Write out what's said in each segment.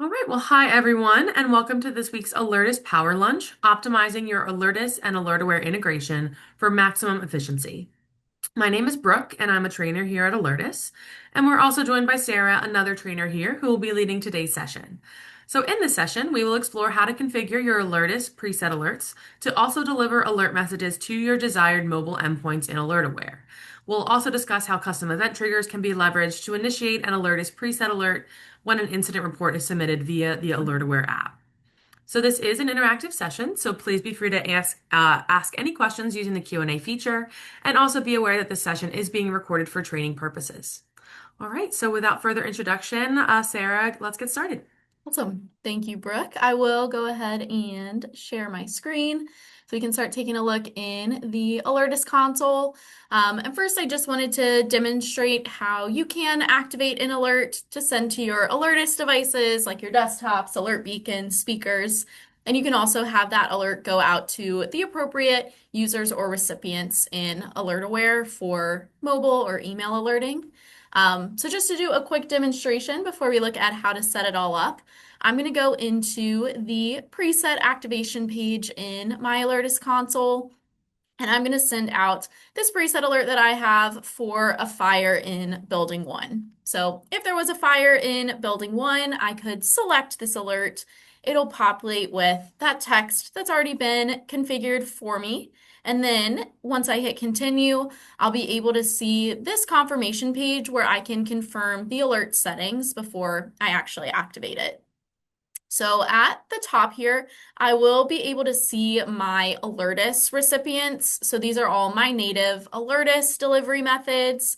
All right, well, hi everyone, and welcome to this week's Alertus Power Lunch, optimizing your Alertus and AlertAware integration for maximum efficiency. My name is Brooke, and I'm a trainer here at Alertus, and we're also joined by Sarah, another trainer here, who will be leading today's session. So in this session, we will explore how to configure your Alertus preset alerts to also deliver alert messages to your desired mobile endpoints in AlertAware. We'll also discuss how custom event triggers can be leveraged to initiate an Alertus preset alert when an incident report is submitted via the AlertAware app. So this is an interactive session, so please be free to ask any questions using the Q&A feature, and also be aware that this session is being recorded for training purposes. All right, so without further introduction, Sarah, let's get started. Awesome. Thank you, Brooke. I will go ahead and share my screen so we can start taking a look in the Alertus console. And first, I just wanted to demonstrate how you can activate an alert to send to your Alertus devices like your desktops, alert beacons, speakers. And you can also have that alert go out to the appropriate users or recipients in AlertAware for mobile or email alerting. So just to do a quick demonstration before we look at how to set it all up, I'm going to go into the preset activation page in my Alertus console, and I'm going to send out this preset alert that I have for a fire in Building 1. So if there was a fire in Building 1, I could select this alert. It'll populate with that text that's already been configured for me. And then once I hit continue, I'll be able to see this confirmation page where I can confirm the alert settings before I actually activate it. So at the top here, I will be able to see my Alertus recipients. So these are all my native Alertus delivery methods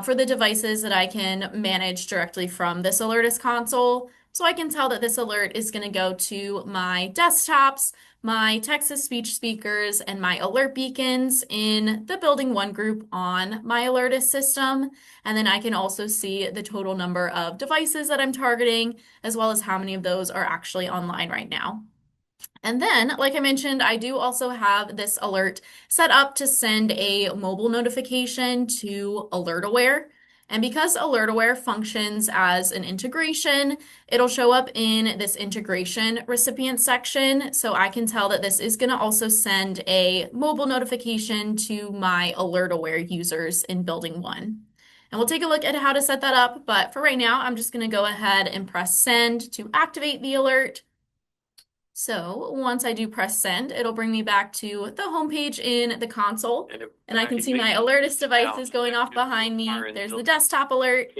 for the devices that I can manage directly from this Alertus console. So I can tell that this alert is going to go to my desktops, my text-to-speech speakers, and my alert beacons in the Building 1 group on my Alertus system. And then I can also see the total number of devices that I'm targeting, as well as how many of those are actually online right now. And then, like I mentioned, I do also have this alert set up to send a mobile notification to AlertAware. And because AlertAware functions as an integration, it'll show up in this integration recipient section. So I can tell that this is going to also send a mobile notification to my AlertAware users in Building 1. And we'll take a look at how to set that up. But for right now, I'm just going to go ahead and press send to activate the alert. So once I do press send, it'll bring me back to the home page in the console, and I can see my Alertus devices going off behind me. There's the desktop alert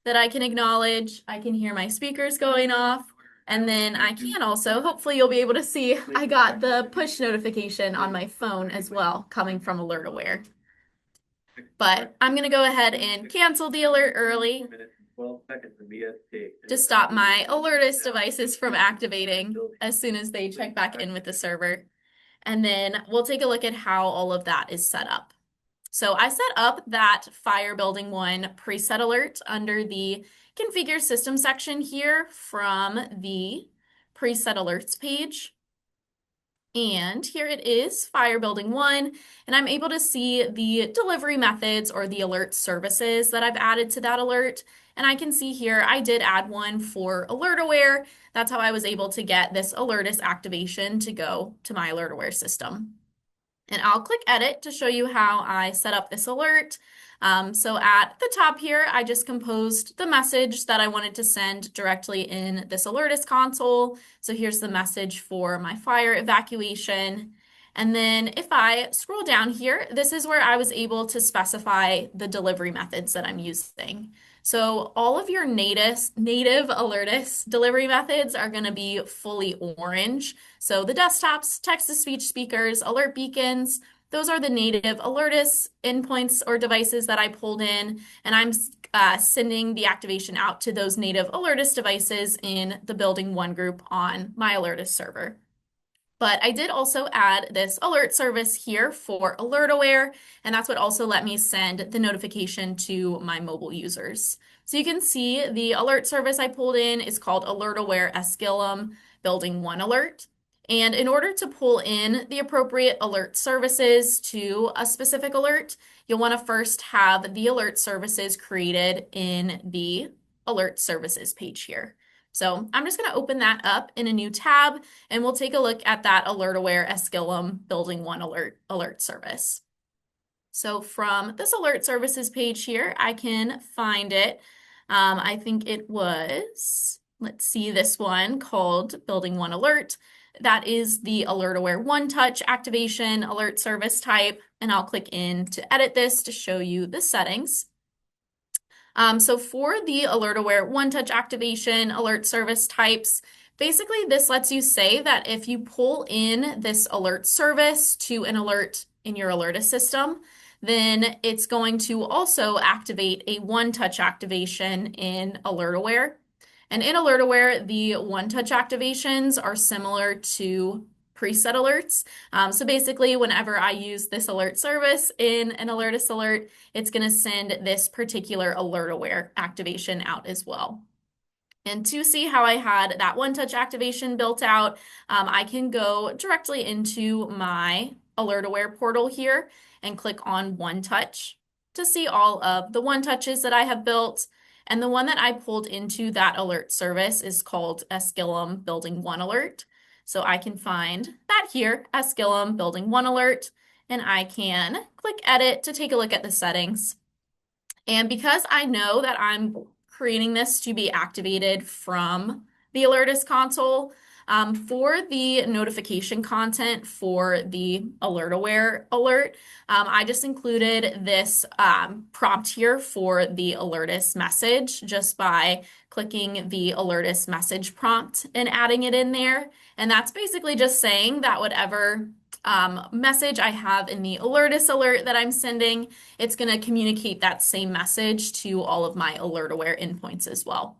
that I can acknowledge. I can hear my speakers going off, and then I can also, hopefully you'll be able to see, I got the push notification on my phone as well, coming from AlertAware. But I'm going to go ahead and cancel the alert early to stop my Alertus devices from activating as soon as they check back in with the server. And then we'll take a look at how all of that is set up. So I set up that Fire Building 1 preset alert under the Configure System section here from the Preset Alerts page. And here it is, Fire Building 1, and I'm able to see the delivery methods or the alert services that I've added to that alert. And I can see here I did add one for AlertAware. That's how I was able to get this Alertus activation to go to my AlertAware system. And I'll click Edit to show you how I set up this alert. So at the top here, I just composed the message that I wanted to send directly in this Alertus console. So here's the message for my fire evacuation. And then if I scroll down here, this is where I was able to specify the delivery methods that I'm using. So all of your native Alertus delivery methods are going to be fully orange. So the desktops, text-to-speech speakers, alert beacons, those are the native Alertus endpoints or devices that I pulled in, and I'm sending the activation out to those native Alertus devices in the Building 1 group on my Alertus server. But I did also add this alert service here for AlertAware, and that's what also let me send the notification to my mobile users. So you can see the alert service I pulled in is called AlertAware Escalum Building 1 Alert. And in order to pull in the appropriate alert services to a specific alert, you'll want to first have the alert services created in the alert services page here. So I'm just going to open that up in a new tab and we'll take a look at that AlertAware Escalum Building 1 alert service. So from this alert services page here, I can find it. I think it was, let's see, this one called Building 1 Alert. That is the AlertAware One Touch activation alert service type. And I'll click in to edit this to show you the settings. So for the AlertAware One Touch activation alert service types, basically this lets you say that if you pull in this alert service to an alert in your Alertus system, then it's going to also activate a One Touch activation in AlertAware. And in AlertAware, the One Touch activations are similar to preset alerts. So basically, whenever I use this alert service in an Alertus alert, it's going to send this particular AlertAware activation out as well. And to see how I had that one touch activation built out, I can go directly into my AlertAware portal here and click on One Touch to see all of the one touches that I have built. And the one that I pulled into that alert service is called Escalum Building 1 Alert. So I can find that here, Escalum Building 1 Alert, and I can click Edit to take a look at the settings. And because I know that I'm creating this to be activated from the Alertus console, for the notification content for the AlertAware alert, I just included this prompt here for the Alertus message just by clicking the Alertus message prompt and adding it in there. And that's basically just saying that whatever message I have in the Alertus alert that I'm sending, it's going to communicate that same message to all of my AlertAware endpoints as well.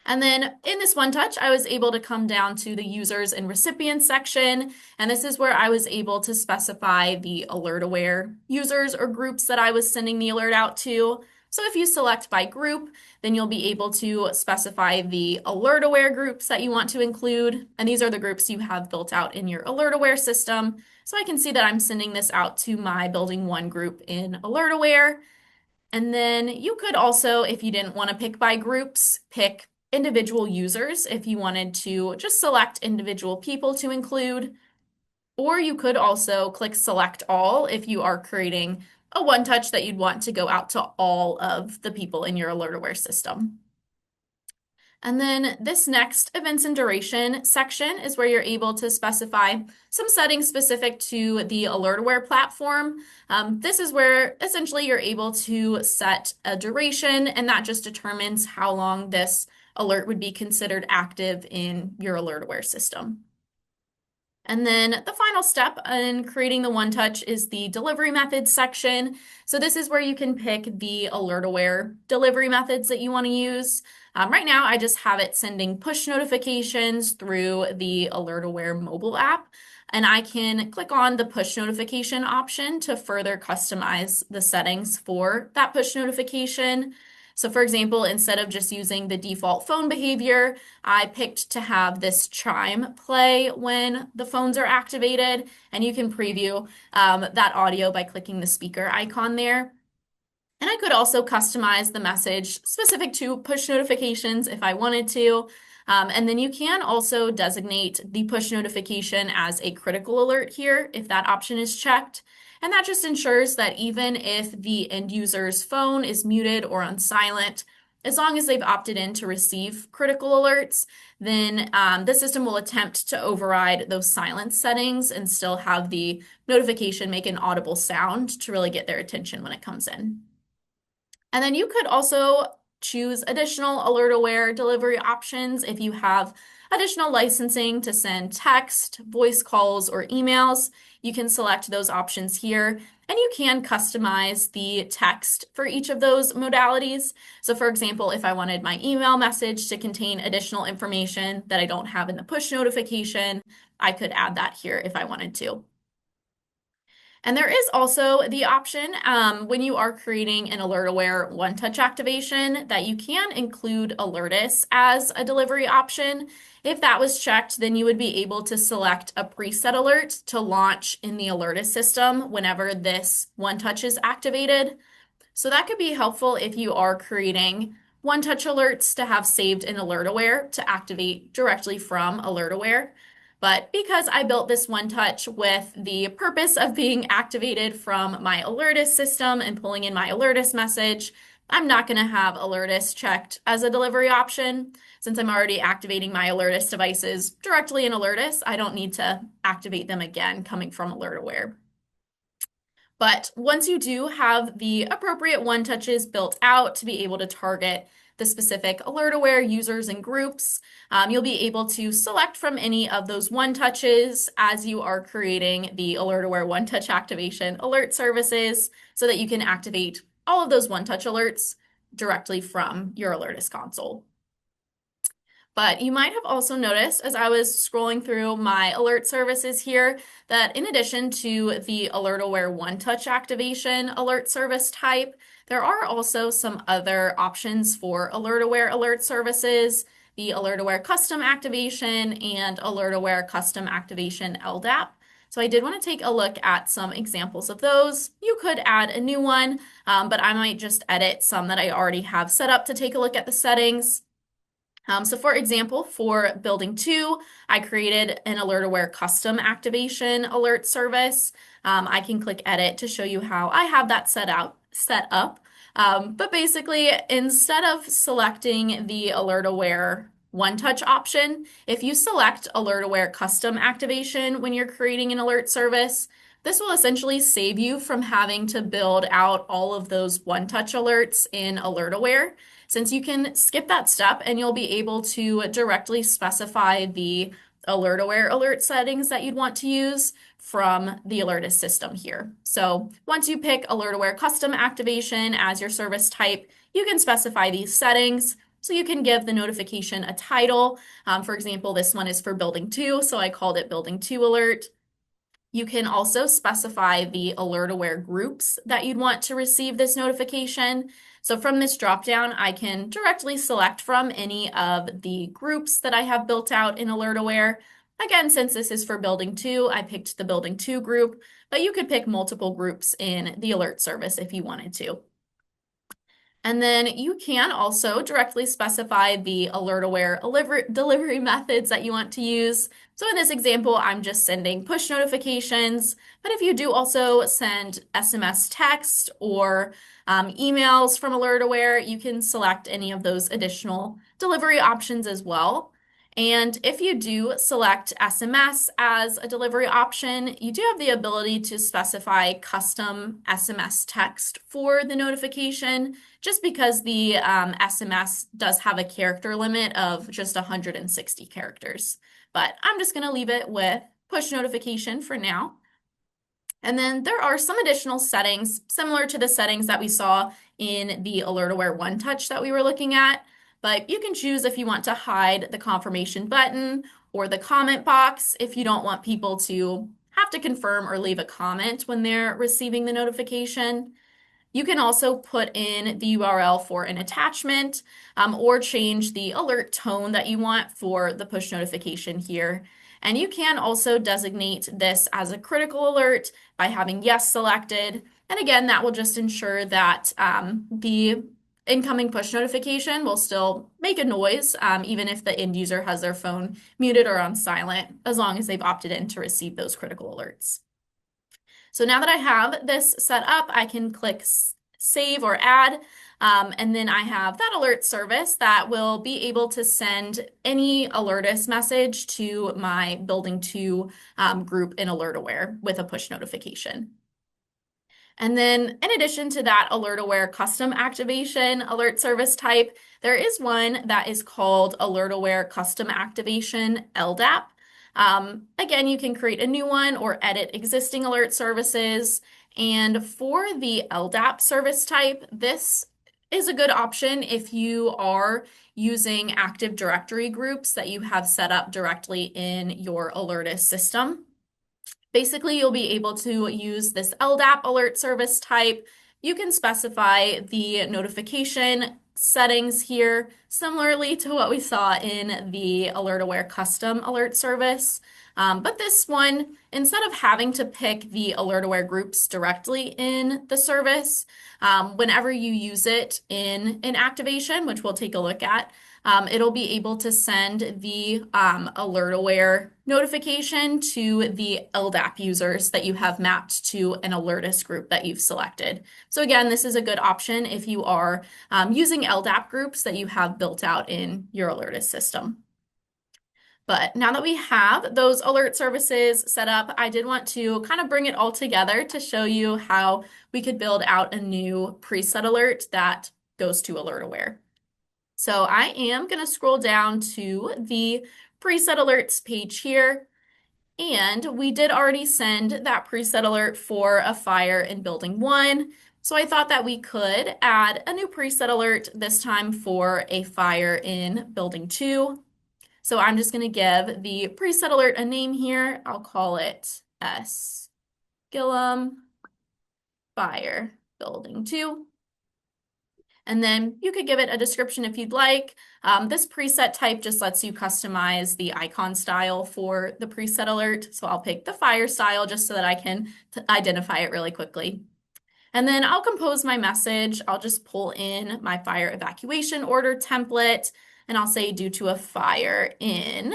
And then in this one touch, I was able to come down to the users and recipients section. And this is where I was able to specify the AlertAware users or groups that I was sending the alert out to. So if you select by group, then you'll be able to specify the AlertAware groups that you want to include. And these are the groups you have built out in your AlertAware system. So I can see that I'm sending this out to my Building 1 group in AlertAware. And then you could also, if you didn't want to pick by groups, pick individual users if you wanted to just select individual people to include. Or you could also click select all if you are creating a one touch that you'd want to go out to all of the people in your AlertAware system. And then this next events and duration section is where you're able to specify some settings specific to the AlertAware platform. This is where essentially you're able to set a duration, and that just determines how long this alert would be considered active in your AlertAware system. And then the final step in creating the one touch is the delivery methods section. So this is where you can pick the AlertAware delivery methods that you want to use. Right now, I just have it sending push notifications through the AlertAware mobile app, and I can click on the push notification option to further customize the settings for that push notification. So for example, instead of just using the default phone behavior, I picked to have this chime play when the phones are activated, and you can preview that audio by clicking the speaker icon there. And I could also customize the message specific to push notifications if I wanted to. And then you can also designate the push notification as a critical alert here if that option is checked. And that just ensures that even if the end user's phone is muted or on silent, as long as they've opted in to receive critical alerts, then the system will attempt to override those silence settings and still have the notification make an audible sound to really get their attention when it comes in. And then you could also choose additional AlertAware delivery options if you have additional licensing to send text, voice calls, or emails. You can select those options here, and you can customize the text for each of those modalities. So for example, if I wanted my email message to contain additional information that I don't have in the push notification, I could add that here if I wanted to. And there is also the option when you are creating an AlertAware one-touch activation that you can include Alertus as a delivery option. If that was checked, then you would be able to select a preset alert to launch in the Alertus system whenever this one-touch is activated. So that could be helpful if you are creating one-touch alerts to have saved in AlertAware to activate directly from AlertAware. But because I built this one-touch with the purpose of being activated from my Alertus system and pulling in my Alertus message, I'm not going to have Alertus checked as a delivery option. Since I'm already activating my Alertus devices directly in Alertus, I don't need to activate them again coming from AlertAware. But once you do have the appropriate one touches built out to be able to target the specific AlertAware users and groups, you'll be able to select from any of those one touches as you are creating the AlertAware one touch activation alert services so that you can activate all of those one touch alerts directly from your Alertus console. But you might have also noticed as I was scrolling through my alert services here that in addition to the AlertAware One Touch activation alert service type, there are also some other options for AlertAware alert services, the AlertAware Custom Activation and AlertAware Custom Activation LDAP. So I did want to take a look at some examples of those. You could add a new one, but I might just edit some that I already have set up to take a look at the settings. So for example, for building 2, I created an AlertAware custom activation alert service. I can click edit to show you how I have that set up. But basically, instead of selecting the AlertAware one touch option, if you select AlertAware custom activation when you're creating an alert service, this will essentially save you from having to build out all of those one touch alerts in AlertAware, since you can skip that step and you'll be able to directly specify the AlertAware alert settings that you'd want to use from the Alertus system here. So once you pick AlertAware custom activation as your service type, you can specify these settings. So you can give the notification a title. For example, this one is for building 2, so I called it building 2 alert. You can also specify the AlertAware groups that you'd want to receive this notification. So from this dropdown, I can directly select from any of the groups that I have built out in AlertAware. Again, since this is for building 2, I picked the building 2 group, but you could pick multiple groups in the alert service if you wanted to. And then you can also directly specify the AlertAware delivery methods that you want to use. So in this example, I'm just sending push notifications, but if you do also send SMS text or emails from AlertAware, you can select any of those additional delivery options as well. And if you do select SMS as a delivery option, you do have the ability to specify custom SMS text for the notification, just because the SMS does have a character limit of just 160 characters. But I'm just going to leave it with push notification for now. And then there are some additional settings similar to the settings that we saw in the AlertAware One Touch that we were looking at. But you can choose if you want to hide the confirmation button or the comment box if you don't want people to have to confirm or leave a comment when they're receiving the notification. You can also put in the URL for an attachment or change the alert tone that you want for the push notification here. And you can also designate this as a critical alert by having yes selected. And again, that will just ensure that the incoming push notification will still make a noise, even if the end user has their phone muted or on silent, as long as they've opted in to receive those critical alerts. So now that I have this set up, I can click save or add, and then I have that alert service that will be able to send any Alertus message to my building 2 group in AlertAware with a push notification. And then in addition to that AlertAware custom activation alert service type, there is one that is called AlertAware Custom Activation LDAP. Again, you can create a new one or edit existing alert services. And for the LDAP service type, this is a good option if you are using Active Directory groups that you have set up directly in your Alertus system. Basically, you'll be able to use this LDAP alert service type. You can specify the notification settings here, similarly to what we saw in the AlertAware custom alert service. But this one, instead of having to pick the AlertAware groups directly in the service, whenever you use it in an activation, which we'll take a look at, it'll be able to send the AlertAware notification to the LDAP users that you have mapped to an Alertus group that you've selected. So again, this is a good option if you are using LDAP groups that you have built out in your Alertus system. But now that we have those alert services set up, I did want to kind of bring it all together to show you how we could build out a new preset alert that goes to AlertAware. So I am going to scroll down to the preset alerts page here. And we did already send that preset alert for a fire in building 1. So I thought that we could add a new preset alert this time for a fire in building 2. So I'm just going to give the preset alert a name here. I'll call it S. Gillum Fire Building 2. And then you could give it a description if you'd like. This preset type just lets you customize the icon style for the preset alert. So I'll pick the fire style just so that I can identify it really quickly. And then I'll compose my message. I'll just pull in my fire evacuation order template, and I'll say due to a fire in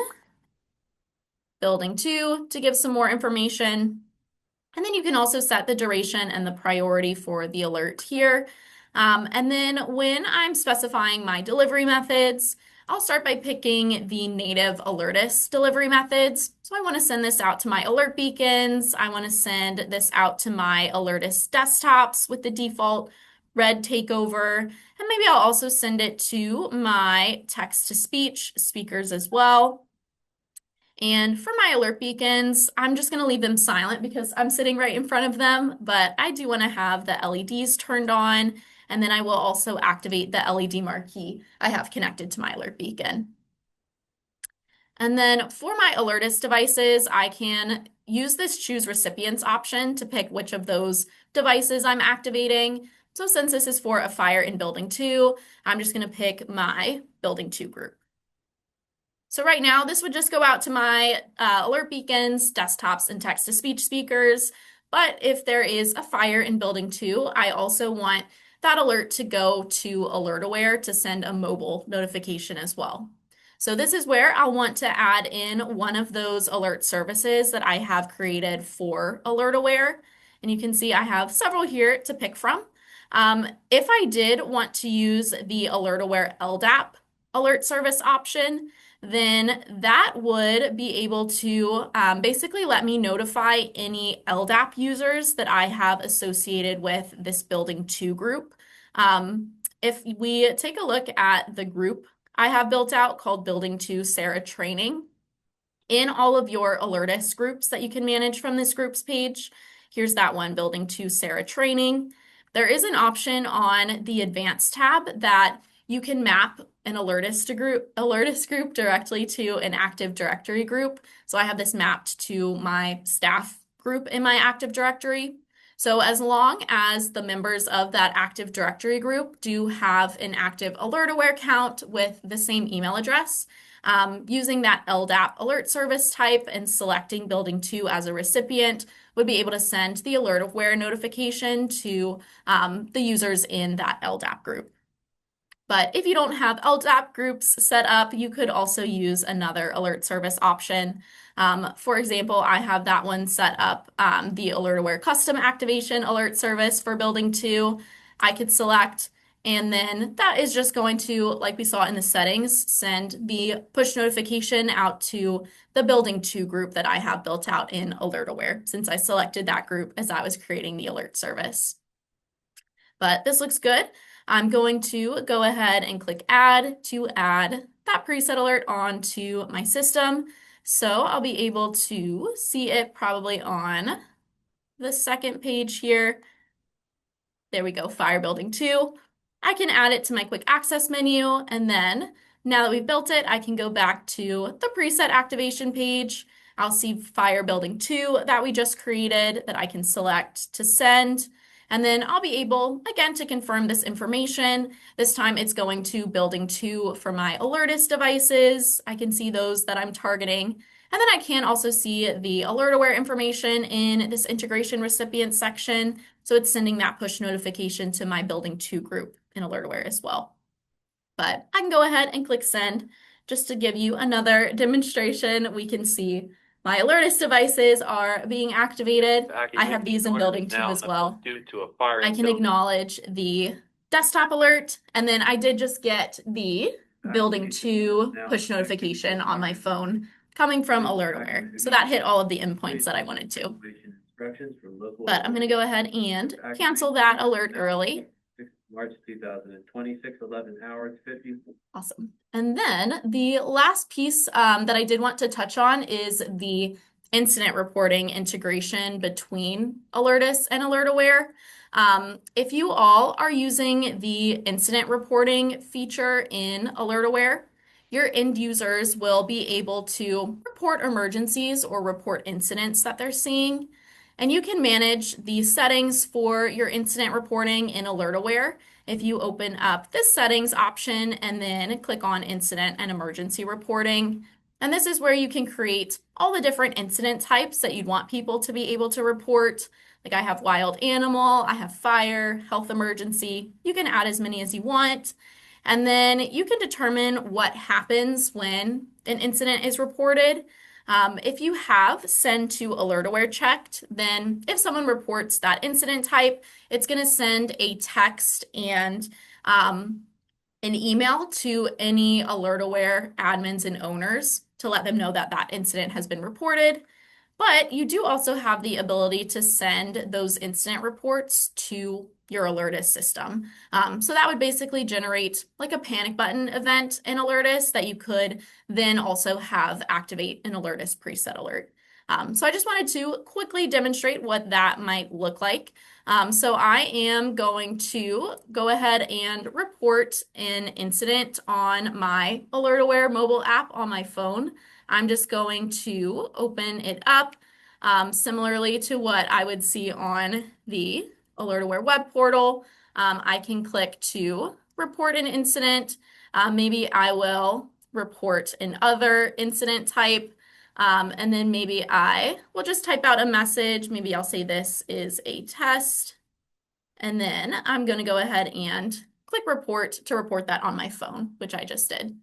building 2 to give some more information. And then you can also set the duration and the priority for the alert here. And then when I'm specifying my delivery methods, I'll start by picking the native Alertus delivery methods. So I want to send this out to my alert beacons. I want to send this out to my Alertus desktops with the default red takeover. And maybe I'll also send it to my text-to-speech speakers as well. And for my alert beacons, I'm just going to leave them silent because I'm sitting right in front of them, but I do want to have the LEDs turned on, and then I will also activate the LED marquee I have connected to my alert beacon. And then for my Alertus devices, I can use this choose recipients option to pick which of those devices I'm activating. So since this is for a fire in building 2, I'm just going to pick my building 2 group. So right now, this would just go out to my alert beacons, desktops, and text-to-speech speakers. But if there is a fire in building 2, I also want that alert to go to AlertAware to send a mobile notification as well. So this is where I'll want to add in one of those alert services that I have created for AlertAware. And you can see I have several here to pick from. If I did want to use the AlertAware LDAP alert service option, then that would be able to basically let me notify any LDAP users that I have associated with this building 2 group. If we take a look at the group I have built out called building 2 Sarah Training, in all of your Alertus groups that you can manage from this groups page, here's that one, building 2 Sarah Training. There is an option on the advanced tab that you can map an Alertus group directly to an Active Directory group. So I have this mapped to my staff group in my Active Directory. So as long as the members of that Active Directory group do have an active AlertAware account with the same email address, using that LDAP alert service type and selecting building 2 as a recipient would be able to send the AlertAware notification to the users in that LDAP group. But if you don't have LDAP groups set up, you could also use another alert service option. For example, I have that one set up, the AlertAware custom activation alert service for building 2. I could select, and then that is just going to, like we saw in the settings, send the push notification out to the building 2 group that I have built out in AlertAware, since I selected that group as I was creating the alert service. But this looks good. I'm going to go ahead and click add to add that preset alert onto my system. So I'll be able to see it probably on the second page here. There we go, Fire Building 2. I can add it to my quick access menu, and then now that we've built it, I can go back to the preset activation page. I'll see Fire Building 2 that we just created that I can select to send. And then I'll be able, again, to confirm this information. This time it's going to building 2 for my Alertus devices. I can see those that I'm targeting. And then I can also see the AlertAware information in this integration recipient section. So it's sending that push notification to my building 2 group in AlertAware as well. But I can go ahead and click send just to give you another demonstration. We can see my Alertus devices are being activated. I have these in building 2 as well. I can acknowledge the desktop alert, and then I did just get the building 2 push notification on my phone coming from AlertAware. So that hit all of the endpoints that I wanted to. But I'm going to go ahead and cancel that alert early. March 2026, 11 hours, 50. Awesome. And then the last piece that I did want to touch on is the incident reporting integration between Alertus and AlertAware. If you all are using the incident reporting feature in AlertAware, your end users will be able to report emergencies or report incidents that they're seeing. And you can manage the settings for your incident reporting in AlertAware if you open up this settings option and then click on incident and emergency reporting. And this is where you can create all the different incident types that you'd want people to be able to report. Like I have wild animal, I have fire, health emergency. You can add as many as you want. And then you can determine what happens when an incident is reported. If you have send to AlertAware checked, then if someone reports that incident type, it's going to send a text and an email to any AlertAware admins and owners to let them know that that incident has been reported. But you do also have the ability to send those incident reports to your Alertus system. So that would basically generate like a panic button event in Alertus that you could then also have activate an Alertus preset alert. So I just wanted to quickly demonstrate what that might look like. So I am going to go ahead and report an incident on my AlertAware mobile app on my phone. I'm just going to open it up, similarly to what I would see on the AlertAware web portal. I can click to report an incident. Maybe I will report another incident type. And then maybe I will just type out a message. Maybe I'll say this is a test. And then I'm going to go ahead and click report to report that on my phone, which I just did.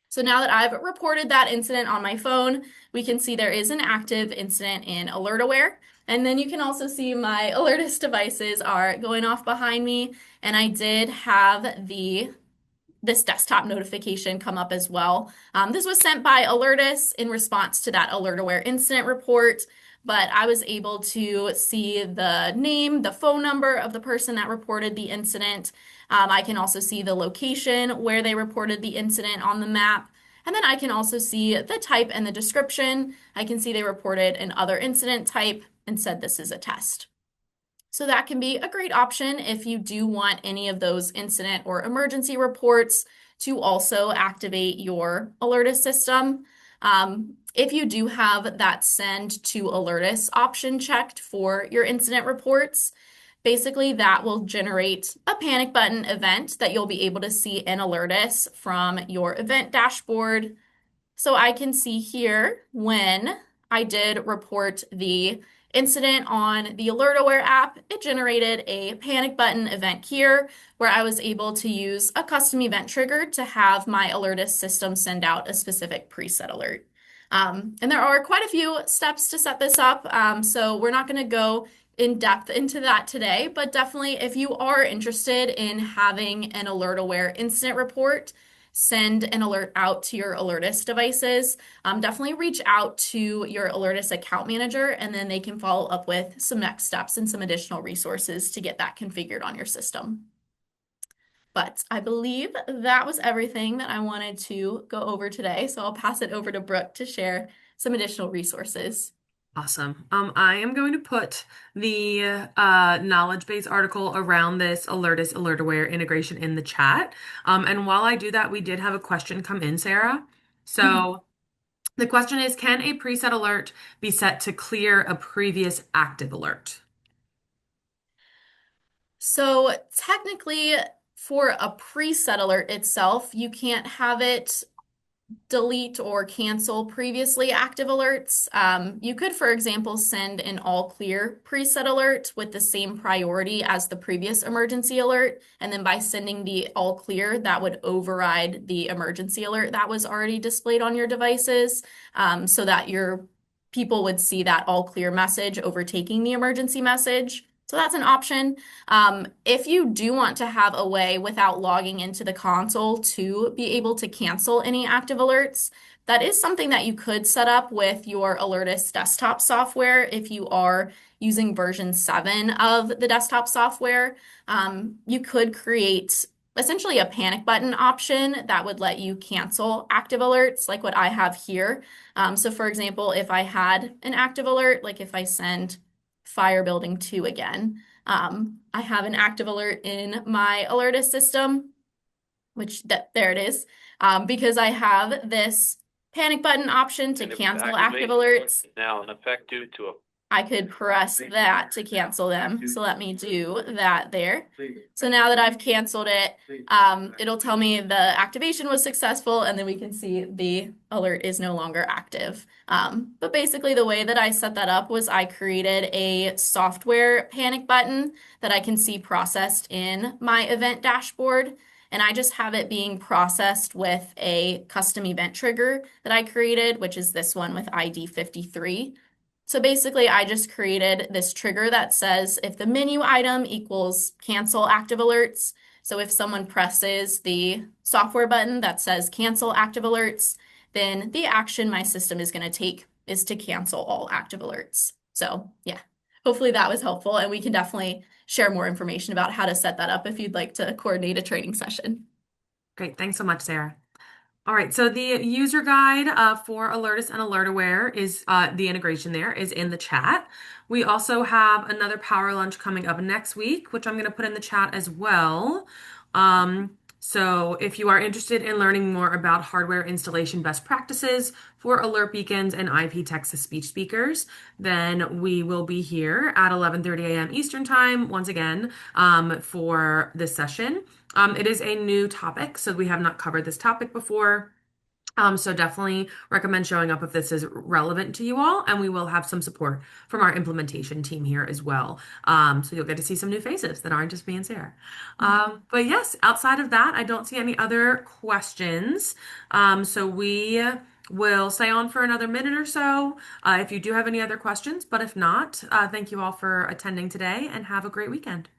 So now that I've reported that incident on my phone, we can see there is an active incident in AlertAware. And then you can also see my Alertus devices are going off behind me. And I did have this desktop notification come up as well. This was sent by Alertus in response to that AlertAware incident report, but I was able to see the name, the phone number of the person that reported the incident. I can also see the location where they reported the incident on the map. And then I can also see the type and the description. I can see they reported an other incident type and said this is a test. So that can be a great option if you do want any of those incident or emergency reports to also activate your Alertus system. If you do have that send to Alertus option checked for your incident reports, basically that will generate a panic button event that you'll be able to see in Alertus from your event dashboard. So I can see here when I did report the incident on the AlertAware app, it generated a panic button event here where I was able to use a custom event trigger to have my Alertus system send out a specific preset alert. And there are quite a few steps to set this up, so we're not going to go in depth into that today, but definitely if you are interested in having an AlertAware incident report, send an alert out to your Alertus devices, definitely reach out to your Alertus account manager and then they can follow up with some next steps and some additional resources to get that configured on your system. But I believe that was everything that I wanted to go over today. So I'll pass it over to Brooke to share some additional resources. Awesome. I am going to put the knowledge base article around this Alertus AlertAware integration in the chat. And while I do that, we did have a question come in, Sarah. So the question is, can a preset alert be set to clear a previous active alert? So technically, for a preset alert itself, you can't have it delete or cancel previously active alerts. You could, for example, send an all clear preset alert with the same priority as the previous emergency alert. And then by sending the all clear, that would override the emergency alert that was already displayed on your devices, so that your people would see that all clear message overtaking the emergency message. So that's an option. If you do want to have a way without logging into the console to be able to cancel any active alerts, that is something that you could set up with your Alertus desktop software if you are using version 7 of the desktop software. You could create essentially a panic button option that would let you cancel active alerts, like what I have here. So, for example, if I had an active alert, like if I send Fire Building 2 again, I have an active alert in my Alertus system, which there it is, because I have this panic button option to cancel active alerts. Now in effect due to a. I could press that to cancel them. So let me do that there. So now that I've canceled it, it'll tell me the activation was successful, and then we can see the alert is no longer active. But basically the way that I set that up was I created a software panic button that I can see processed in my event dashboard. And I just have it being processed with a custom event trigger that I created, which is this one with ID 53. So basically, I just created this trigger that says if the menu item equals cancel active alerts, so if someone presses the software button that says cancel active alerts, then the action my system is going to take is to cancel all active alerts. So yeah, hopefully that was helpful, and we can definitely share more information about how to set that up if you'd like to coordinate a training session. Great. Thanks so much, Sarah. All right, so the user guide for Alertus and AlertAware is the integration there is in the chat. We also have another power lunch coming up next week, which I'm going to put in the chat as well. So if you are interested in learning more about hardware installation best practices for alert beacons and IP text-to-speech speakers, then we will be here at 11:30 a.m. Eastern Time once again for this session. It is a new topic, so we have not covered this topic before. So definitely recommend showing up if this is relevant to you all, and we will have some support from our implementation team here as well. So you'll get to see some new faces that aren't just me and Sarah. But yes, outside of that, I don't see any other questions. So we will stay on for another minute or so if you do have any other questions. But if not, thank you all for attending today and have a great weekend.